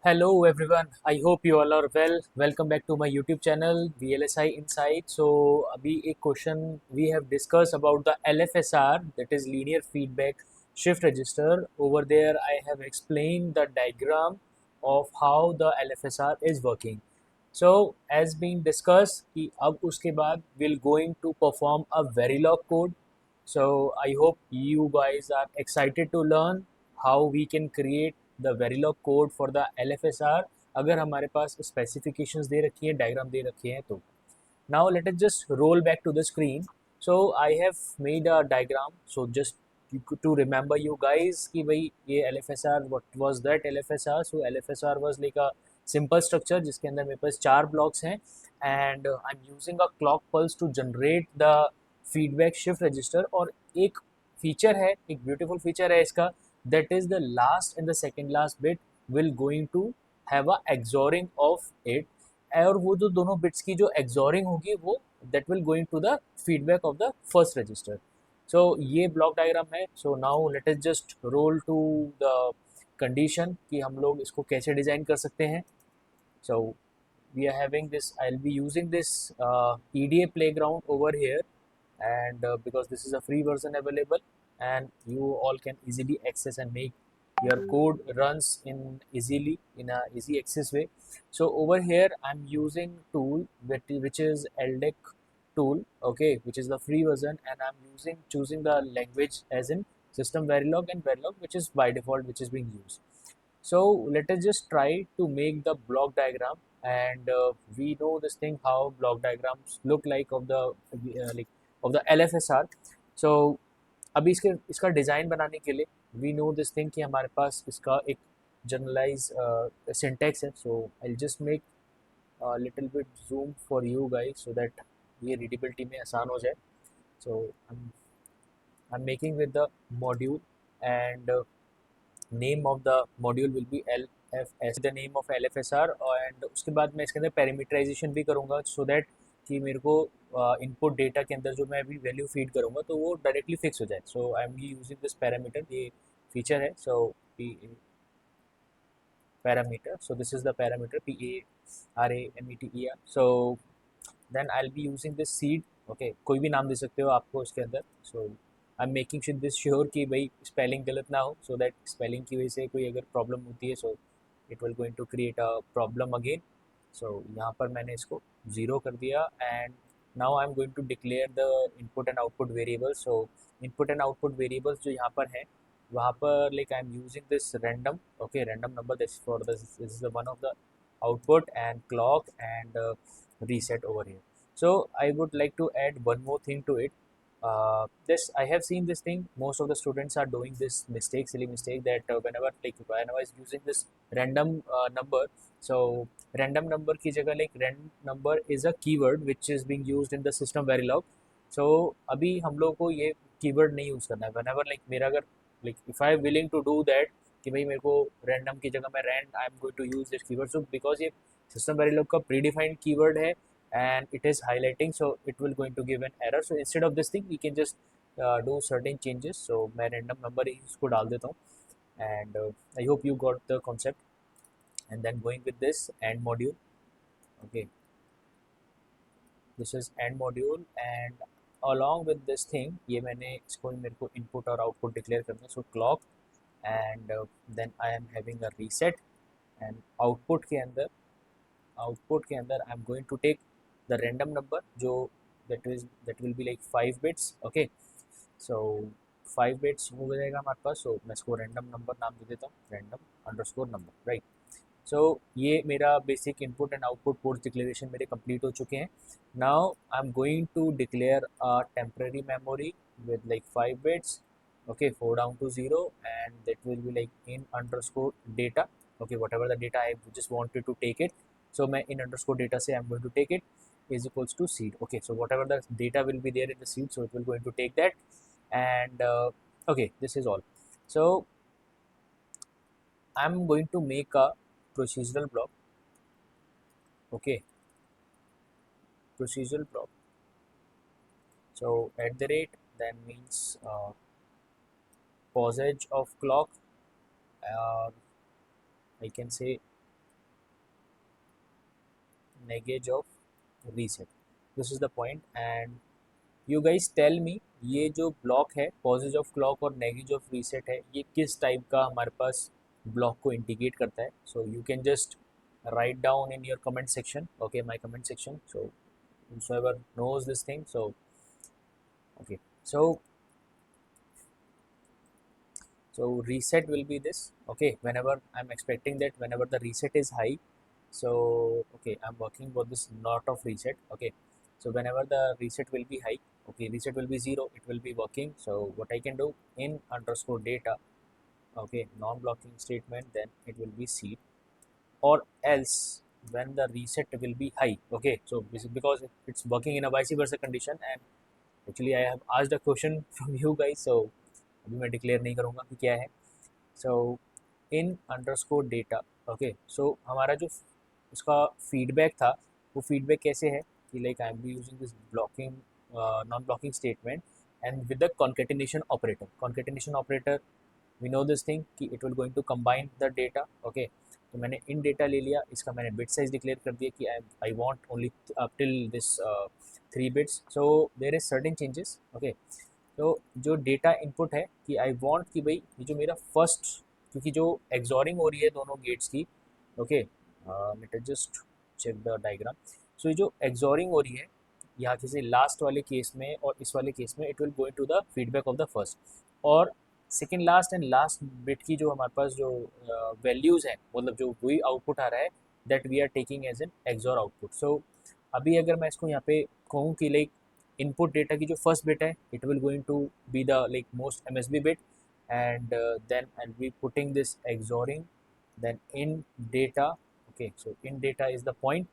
Hello everyone, I hope you all are well. Welcome back to my YouTube channel VLSI Insight. So अभी एक question we have discussed about the LFSR, that is linear feedback shift register. Over there I have explained the diagram of how the LFSR is working. So as being discussed कि अब उसके बाद we'll going to perform a Verilog code. So I hope you guys are excited to learn how we can create the Verilog code for the LFSR अगर हमारे पास specifications दे रखी हैं, diagram दे रखी हैं तो. Now let us just roll back to the screen. So I have made a diagram. So just to remember you guys कि भाई ये LFSR, what was that LFSR? So LFSR was like a simple structure जिसके अंदर मेरे पास 4 blocks हैं and I'm using a clock pulse to generate the feedback shift register. और एक feature है, एक beautiful feature है इसका, that is the last and the second last bit will going to have a XORing of it. और वो जो दोनों बिट्स की जो एक्सोरिंग होगी वो that will going to the feedback of the first register. So ये ब्लॉक डायग्राम है. So now let us just roll to the condition कि हम लोग इसको कैसे डिज़ाइन कर सकते हैं. सो we are having this, I'll be using this EDA playground over here, and because this is a free version available and you all can easily access and make your code runs in easily in a easy access way. So over here I'm using tool which is LDEC tool, okay, which is the free version, and I'm using choosing the language as in system Verilog and Verilog, which is by default which is being used. So let us just try to make the block diagram, and we know this thing how block diagrams look like of the like of the LFSR. So अभी इसके इसका design बनाने के लिए we know this thing कि हमारे पास इसका एक जनरलाइज सिंटेक्स है. So I just make little bit zoom for you guys so that ये रीडेबिलिटी में आसान हो जाए. So I am making with the module and name of the module will be LFS, the name of LFSR. And उसके बाद मैं इसके अंदर पैरामीटराइजेशन भी करूँगा सो दैट कि मेरे को इनपुट डेटा के अंदर जो मैं अभी वैल्यू फीड करूँगा तो वो डायरेक्टली फिक्स हो जाए. So I am using this parameter, ये फीचर है. So P parameter, so this is the parameter PARAMETER. so then I'll be using this seed. okay, कोई भी नाम दे सकते हो आपको इसके अंदर. so I'm making sure this sure कि भाई स्पेलिंग गलत ना हो, so that स्पेलिंग की वजह से कोई अगर प्रॉब्लम होती है so it will going to create a problem again. so यहाँ पर मैंने इसको 0 कर दिया and now I'm going to declare the input and output variables. so input and output variables जो यहाँ पर है वहाँ पर like I'm using this random, okay, random number. This for this is the one of the output and clock and reset over here. So I would like to add one more thing to it. This I have seen this thing. Most of the students are doing this mistake, silly mistake, that whenever I was using this random number, so random number की जगह like random number is a keyword which is being used in the system Verilog. So अभी हम लोग को ये keyword नहीं use करना है. whenever like मेरा अगर like if I am willing to do that कि भाई मेरे को random की जगह मैं rand I am going to use this keyword. so because ये system Verilog का predefined keyword है and it is highlighting, so it will going to give an error. so instead of this thing we can just do certain changes. so मैं random number ही इसको डाल देता हूँ. and I hope you got the concept. and then going with this AND module. okay, this is AND module, and along with this thing ये मैंने इसको मेरे को input और output declare करना है. so clock and then I am having a reset, and output के अंदर I am going to take the random number जो that will be like 5 bits. okay, so 5 bits हो जाएगा हमारे पास. so मैं इसको random number नाम दे देता हूँ, random underscore number, right. so ये मेरा basic input and output port declaration मेरे कंप्लीट हो चुके हैं. Now I am going to declare a temporary memory with like 5 bits. okay, 4 down to 0, and that will be like in underscore data. okay, whatever the data I just wanted to take it, so मैं in underscore data से I'm going to take it is equals to seed. okay, so whatever the data will be there in the seed, so it will going to take that. and okay, this is all. so I'm going to make a procedural block. okay, procedural block. so at the rate then means pausage of clock, or I can say negage of reset. This is the point, and you guys tell me ये जो block है pauses of clock और नेगेज of reset है ये किस type का हमारे पास block को इंडिकेट करता है. So you can just write down in your comment section, okay, my comment section. So whosoever knows this thing, so okay, so reset will be this, okay, whenever I'm expecting that whenever the reset is high, so okay, I'm working for this not of reset, okay, so whenever the reset will be high, okay, reset will be 0, it will be working. So what I can do in underscore data, okay, non-blocking statement, then it will be seed, or else when the reset will be high, okay, so this is because it's working in a vice versa condition, and actually I have asked a question from you guys, so अभी मैं declare नहीं करूँगा कि क्या है. सो इन underscore data, okay, सो हमारा जो उसका फीडबैक था वो फीडबैक कैसे है कि like I am be using this blocking non blocking statement and with the concatenation operator we know this thing कि it will going to combine the data, okay. तो मैंने इन डेटा ले लिया, इसका मैंने बिट साइज डिक्लेयर कर दिया कि I want only up till this 3 bits. So there is certain changes, okay. तो जो डेटा इनपुट है कि आई वांट कि भाई ये जो मेरा फर्स्ट, क्योंकि जो एग्जॉरिंग हो रही है दोनों गेट्स की, okay, let us just check the diagram. So ये जो एग्जॉरिंग हो रही है यहाँ जैसे लास्ट वाले केस में और इस वाले केस में it will going to the feedback of the first, और second last and last bit की जो हमारे पास जो वैल्यूज़ हैं, मतलब जो वही आउटपुट आ रहा है that we are taking as an XOR output. So अभी अगर मैं इसको यहाँ पे कहूँ कि लाइक input data की जो first bit है it will going to be the like most MSB bit, and then I'll be putting this XORing, then in data, okay, so in data is the point,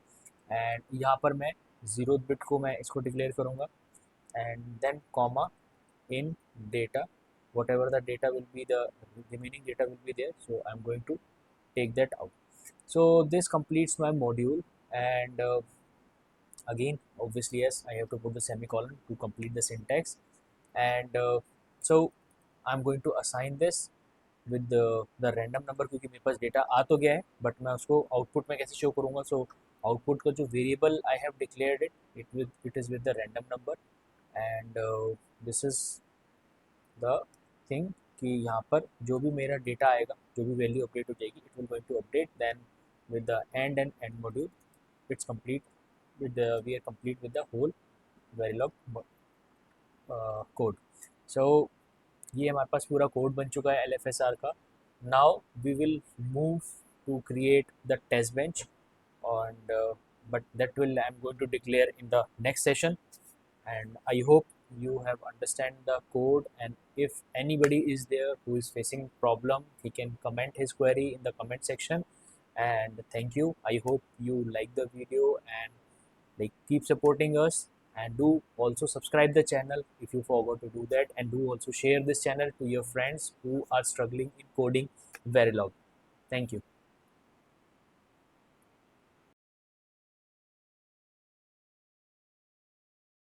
and यहाँ पर मैं 0th bit को मैं इसको declare करूँगा, and then comma in data, whatever the data will be, the remaining data will be there, so I'm going to take that out. So this completes my module, and again obviously yes, I have to put the semicolon to complete the syntax, and so I'm going to assign this with the random number, क्योंकि मेरे पास data आ तो गया है but मैं उसको output में कैसे show करूँगा. सो आउटपुट का जो variable I have declared it is with the random number, and this is the thing कि यहाँ पर जो भी मेरा डेटा आएगा, जो भी वैल्यू अपडेट हो जाएगी, it will going to update then with the end module. It's complete with the we are complete with the whole Verilog code. So ये हमारे पास पूरा कोड बन चुका है LFSR का. Now we will move to create the test bench, and but that will I'm going to declare in the next session, and I hope you have understand the code, and if anybody is there who is facing problem, he can comment his query in the comment section. And thank you, I hope you like the video, and like keep supporting us, and do also subscribe the channel if you forgot to do that, and do also share this channel to your friends who are struggling in coding Verilog. Thank you.